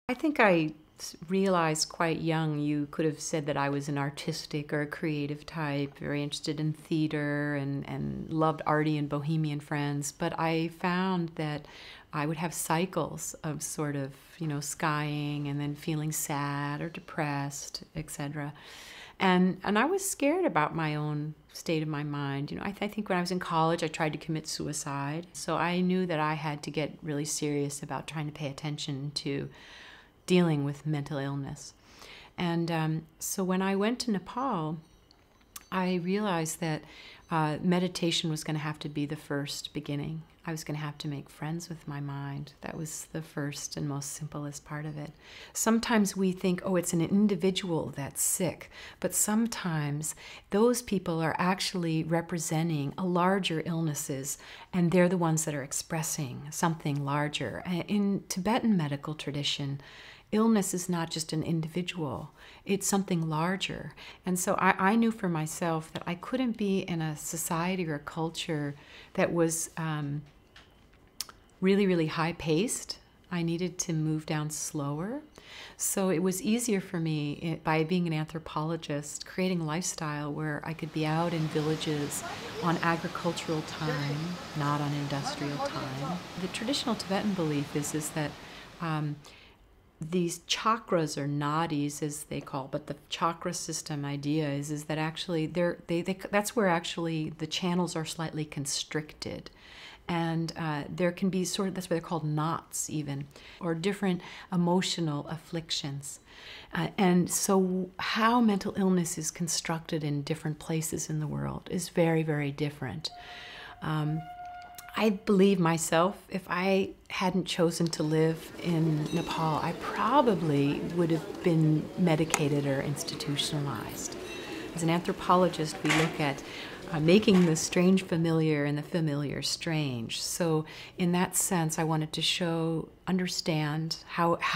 I think I realized quite young, you could have said that I was an artistic or a creative type, very interested in theater and loved arty and bohemian friends. But I found that I would have cycles of sort of, skying and then feeling sad or depressed, etc. And I was scared about my own state of my mind. I think when I was in college, I tried to commit suicide. So I knew that I had to get really serious about trying to pay attention to dealing with mental illness. And so when I went to Nepal, I realized that meditation was going to have to be the first beginning. I was going to have to make friends with my mind. That was the first and most simplest part of it. Sometimes we think, oh, it's an individual that's sick, but sometimes those people are actually representing a larger illnesses, and they're the ones that are expressing something larger. In Tibetan medical tradition, illness is not just an individual, it's something larger. And so I knew for myself that I couldn't be in a society or a culture that was really, really high-paced. I needed to move down slower. So it was easier for me, by being an anthropologist, creating a lifestyle where I could be out in villages on agricultural time, not on industrial time. The traditional Tibetan belief is that these chakras, or nadis as they call, but the chakra system idea is that actually that's where actually the channels are slightly constricted. And there can be sort of, that's why they're called knots even, or different emotional afflictions. And so how mental illness is constructed in different places in the world is very, very different. I believe myself, if I hadn't chosen to live in Nepal, I probably would have been medicated or institutionalized. As an anthropologist, we look at making the strange familiar and the familiar strange. So in that sense, I wanted to understand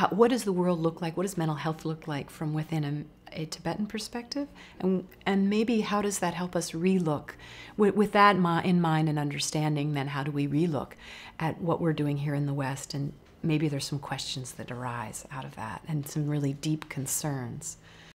what does the world look like, what does mental health look like from within a Tibetan perspective, and maybe how does that help us relook with that in mind and understanding. Then how do we relook at what we're doing here in the West, and maybe there's some questions that arise out of that and some really deep concerns.